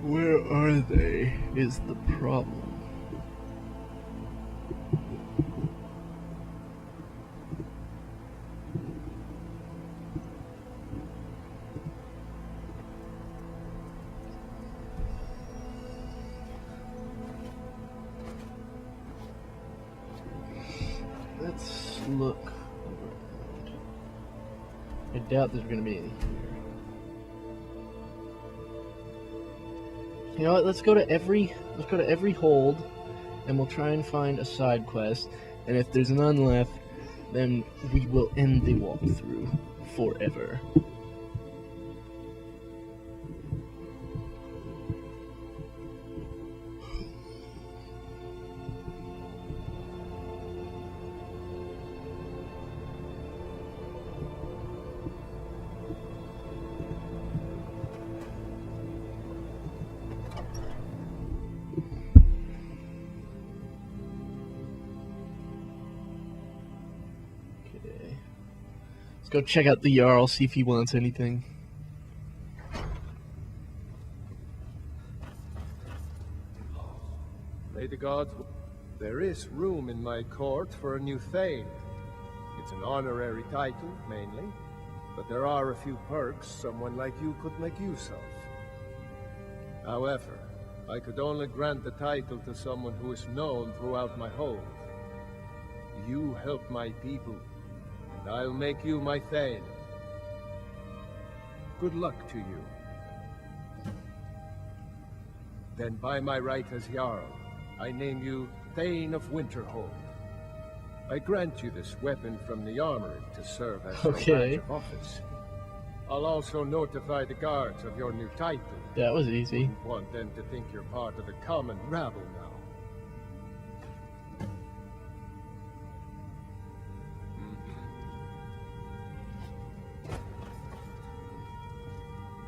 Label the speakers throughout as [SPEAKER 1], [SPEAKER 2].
[SPEAKER 1] Where are they is the problem. Let's look around. I doubt there's gonna be any here. You know what? Let's go to every hold, and we'll try and find a side quest. And if there's none left, then we will end the walkthrough forever. Let's go check out the Jarl, see if he wants anything.
[SPEAKER 2] May the gods... There is room in my court for a new Thane. It's an honorary title, mainly, but there are a few perks someone like you could make use of. However, I could only grant the title to someone who is known throughout my hold. You help my people, and I'll make you my Thane. Good luck to you. Then by my right as Jarl, I name you Thane of Winterhold. I grant you this weapon from the armory to serve as your badge of office. I'll also notify the guards of your new title.
[SPEAKER 1] That was easy.
[SPEAKER 2] You want them to think you're part of the common rabble now.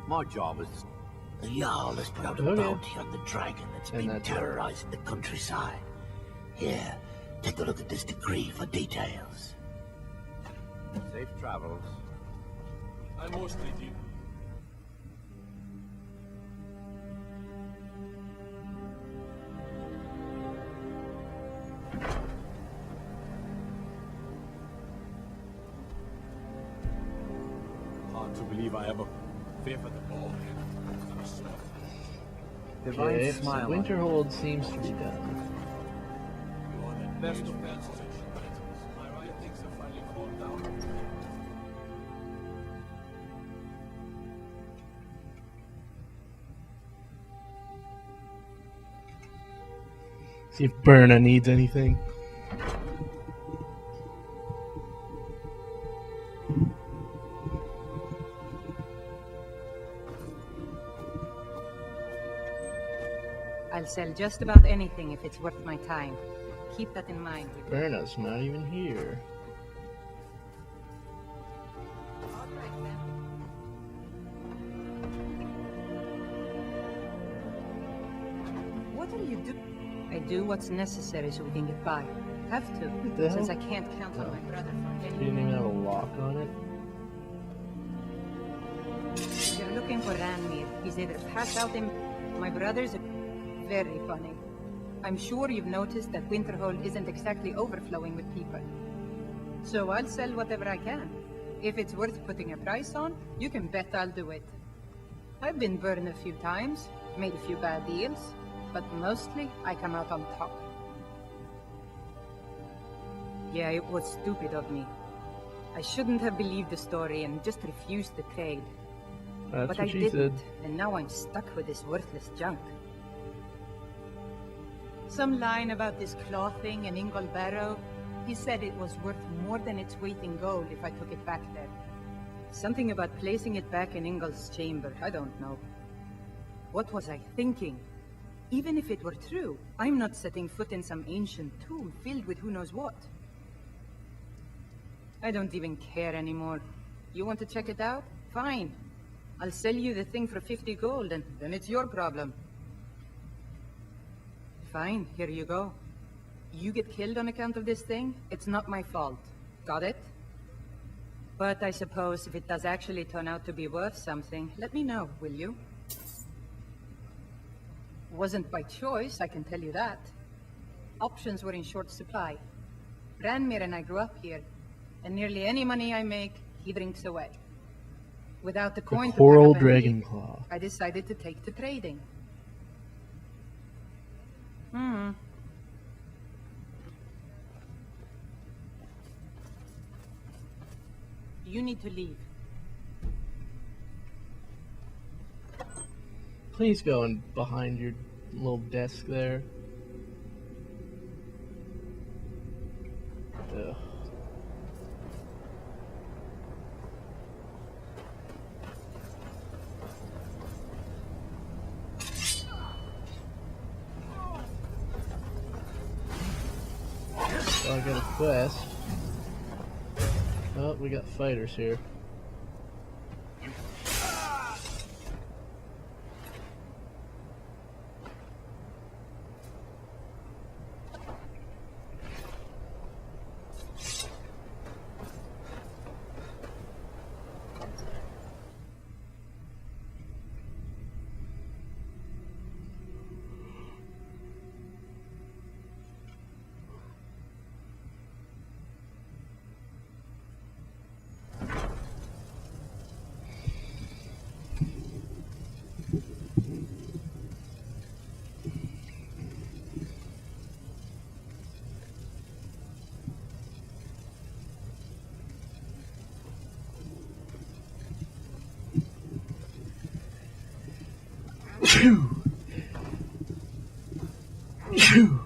[SPEAKER 3] My job is... The Jarl has put out a bounty on the dragon that's been terrorizing the countryside. Here, take a look at this decree for details. Safe travels.
[SPEAKER 4] I mostly do. Hard to believe I ever favored the ball.
[SPEAKER 1] Okay, so Winterhold seems to be done.
[SPEAKER 4] You are the best of fences. My right things are finally calmed down.
[SPEAKER 1] See if Berna needs anything.
[SPEAKER 5] I'll sell just about anything if it's worth my time. Keep that in mind.
[SPEAKER 1] Berna's not even here.
[SPEAKER 5] All right, then. What are you doing? I do what's necessary so we can get by. Have to, since I can't count on my brother for
[SPEAKER 1] He
[SPEAKER 5] any...
[SPEAKER 1] didn't even have a lock on it.
[SPEAKER 5] You're looking for Ranmir. He's either passed out in... My brother's very funny. I'm sure you've noticed that Winterhold isn't exactly overflowing with people. So I'll sell whatever I can. If it's worth putting a price on, you can bet I'll do it. I've been burned a few times, made a few bad deals, but mostly I come out on top. Yeah, it was stupid of me. I shouldn't have believed the story and just refused the trade.
[SPEAKER 1] That's
[SPEAKER 5] But
[SPEAKER 1] what
[SPEAKER 5] I
[SPEAKER 1] she
[SPEAKER 5] didn't,
[SPEAKER 1] said.
[SPEAKER 5] and now I'm stuck with this worthless junk. Some line about this clothing in Ingol Barrow. He said it was worth more than its weight in gold if I took it back there. Something about placing it back in Ingol's chamber, I don't know. What was I thinking? Even if it were true, I'm not setting foot in some ancient tomb filled with who knows what. I don't even care anymore. You want to check it out? Fine. I'll sell you the thing for 50 gold, and then it's your problem. Fine, here you go. You get killed on account of this thing, it's not my fault. Got it? But I suppose if it does actually turn out to be worth something, let me know, will you? Wasn't by choice, I can tell you that. Options were in short supply. Ranmir and I grew up here, and nearly any money I make, he drinks away. Without the coin
[SPEAKER 1] The
[SPEAKER 5] to
[SPEAKER 1] coral
[SPEAKER 5] back up any,
[SPEAKER 1] dragon claw.
[SPEAKER 5] I decided to take to trading. You need to leave.
[SPEAKER 1] Please go in behind your little desk there. Ugh. So I got a quest. Oh, we got fighters here.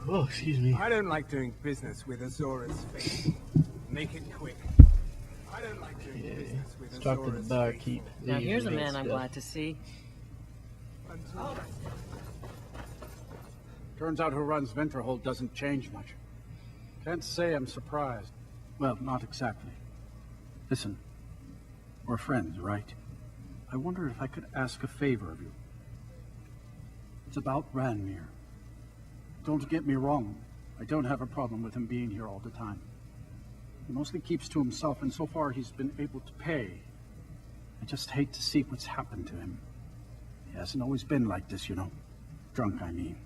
[SPEAKER 1] Oh, excuse me.
[SPEAKER 2] I don't like doing business with Azora's face. Make it quick. I don't like doing business with
[SPEAKER 1] Let's talk to the
[SPEAKER 2] Azora's
[SPEAKER 1] barkeep.
[SPEAKER 6] Now
[SPEAKER 1] They
[SPEAKER 6] here's a
[SPEAKER 1] usually
[SPEAKER 6] man
[SPEAKER 1] make
[SPEAKER 6] I'm
[SPEAKER 1] stuff.
[SPEAKER 6] glad to see.
[SPEAKER 7] Turns out who runs Venterhold doesn't change much. Can't say I'm surprised. Well, not exactly. Listen, we're friends, right? I wonder if I could ask a favor of you. It's about Ranmir. Don't get me wrong. I don't have a problem with him being here all the time. He mostly keeps to himself, and so far he's been able to pay. I just hate to see what's happened to him. He hasn't always been like this, you know. Drunk, I mean.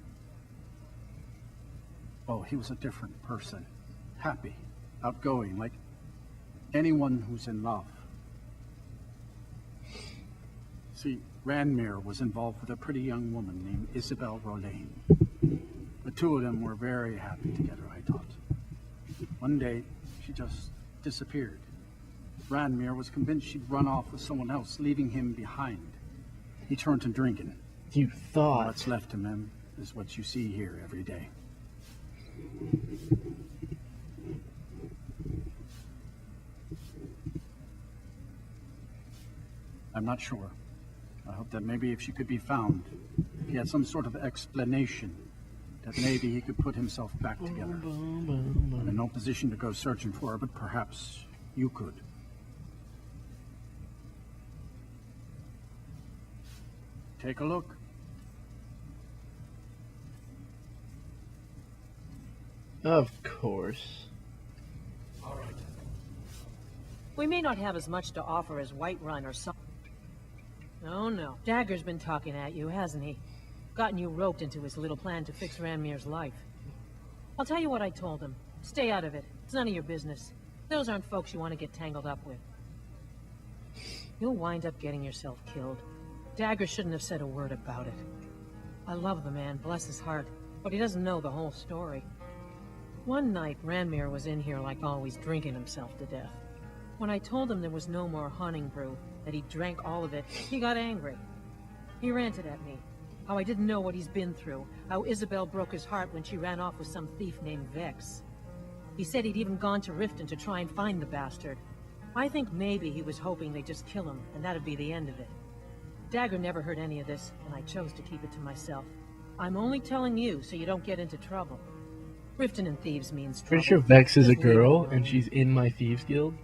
[SPEAKER 7] Oh, he was a different person. Happy, outgoing, like anyone who's in love. See, Ranmir was involved with a pretty young woman named Isabel Rollane. The two of them were very happy together, I thought. One day, she just disappeared. Ranmir was convinced she'd run off with someone else, leaving him behind. He turned to drinking.
[SPEAKER 1] You thought.
[SPEAKER 7] What's left of him is what you see here every day. I'm not sure. I hope that maybe if she could be found, if he had some sort of explanation, that maybe he could put himself back together. I'm in no position to go searching for her, but perhaps you could. Take a look.
[SPEAKER 1] Of course.
[SPEAKER 4] All right.
[SPEAKER 6] We may not have as much to offer as Whiterun or some. Oh no, Dagger's been talking at you, hasn't he? Gotten you roped into his little plan to fix Ranmir's life. I'll tell you what I told him. Stay out of it. It's none of your business. Those aren't folks you want to get tangled up with. You'll wind up getting yourself killed. Dagger shouldn't have said a word about it. I love the man, bless his heart, but he doesn't know the whole story. One night, Ranmir was in here like always, drinking himself to death. When I told him there was no more hunting brew, that he drank all of it, he got angry. He ranted at me, how I didn't know what he's been through, how Isabel broke his heart when she ran off with some thief named Vex. He said he'd even gone to Riften to try and find the bastard. I think maybe he was hoping they'd just kill him, and that'd be the end of it. Dagger never heard any of this, and I chose to keep it to myself. I'm only telling you so you don't get into trouble. Riften and thieves means trouble.
[SPEAKER 1] Pretty sure Vex is a
[SPEAKER 6] Just leave it
[SPEAKER 1] girl,
[SPEAKER 6] alone.
[SPEAKER 1] and she's in my Thieves Guild.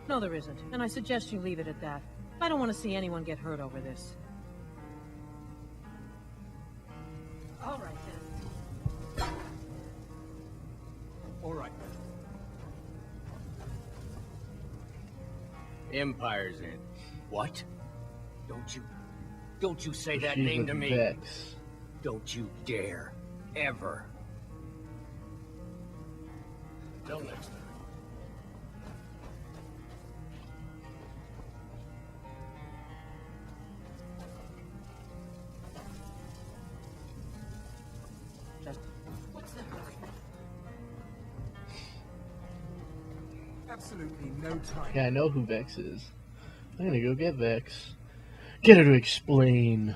[SPEAKER 6] No, there isn't, and I suggest you leave it at that. I don't want to see anyone get hurt over this. All right, then.
[SPEAKER 2] All right.
[SPEAKER 3] Empire's in. What? Don't you say that
[SPEAKER 1] She's
[SPEAKER 3] name
[SPEAKER 1] with
[SPEAKER 3] to me.
[SPEAKER 1] Vex.
[SPEAKER 4] Don't you dare. Ever. Till next time.
[SPEAKER 2] Absolutely no time.
[SPEAKER 1] Yeah, I know who Vex is. I'm gonna go get Vex. Get her to explain.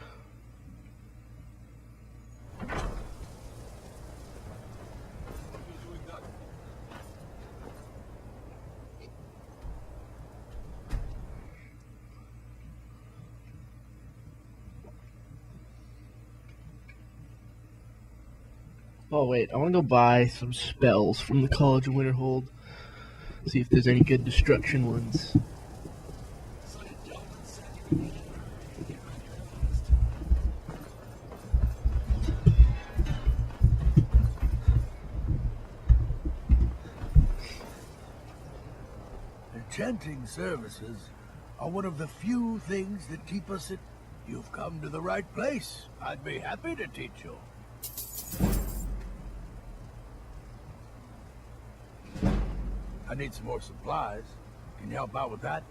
[SPEAKER 1] Oh wait, I want to go buy some spells from the College of Winterhold. See if there's any good destruction ones.
[SPEAKER 3] Enchanting services are one of the few things that keep us at... You've come to the right place. I'd be happy to teach you. I need some more supplies. Can you help out with that?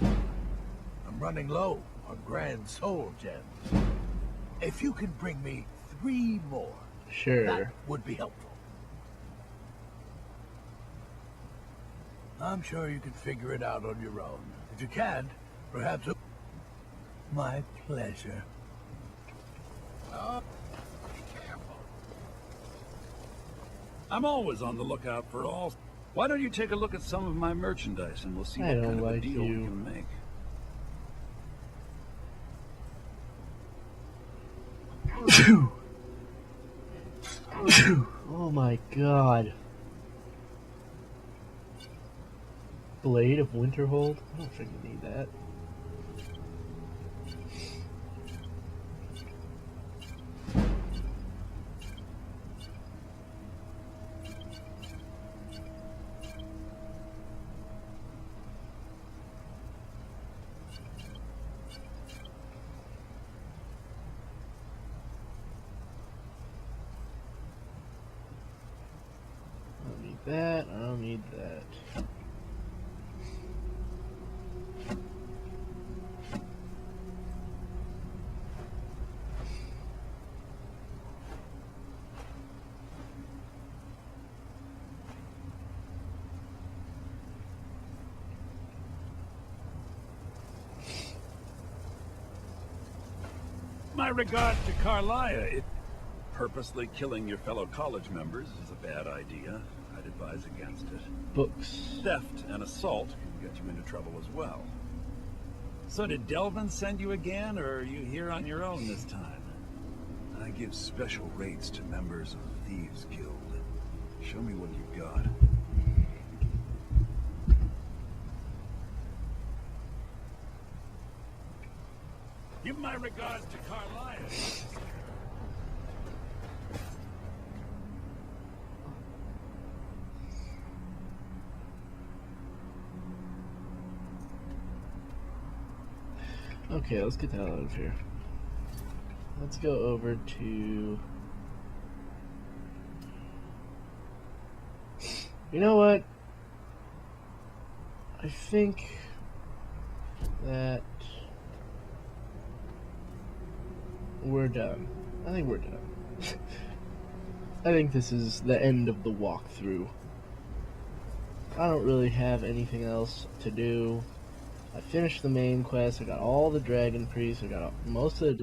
[SPEAKER 3] I'm running low on Grand Soul gems. If you can bring me 3 more,
[SPEAKER 1] Sure.
[SPEAKER 3] that would be helpful. I'm sure you can figure it out on your own. If you can't, perhaps... My pleasure.
[SPEAKER 8] I'm always on the lookout for all... Why don't you take a look at some of my merchandise and we'll see
[SPEAKER 1] I
[SPEAKER 8] what
[SPEAKER 1] don't
[SPEAKER 8] kind of a
[SPEAKER 1] like
[SPEAKER 8] deal we
[SPEAKER 1] you.
[SPEAKER 8] can make.
[SPEAKER 1] Oh my god. Blade of Winterhold? I don't think we need that. I don't need that. I don't need that.
[SPEAKER 8] My regards to Carlia. Purposely killing your fellow college members is a bad idea. I'd advise against it.
[SPEAKER 1] Books.
[SPEAKER 8] Theft and assault can get you into trouble as well. So did Delvin send you again, or are you here on your own this time? I give special rates to members of the Thieves Guild. Show me what you've got. Give my regards to Carlia.
[SPEAKER 1] Okay, let's get the hell out of here. Let's go over to... You know what? I think that we're done. I think we're done. I think this is the end of the walkthrough. I don't really have anything else to do. I finished the main quest, I got all the dragon priests, I got most of the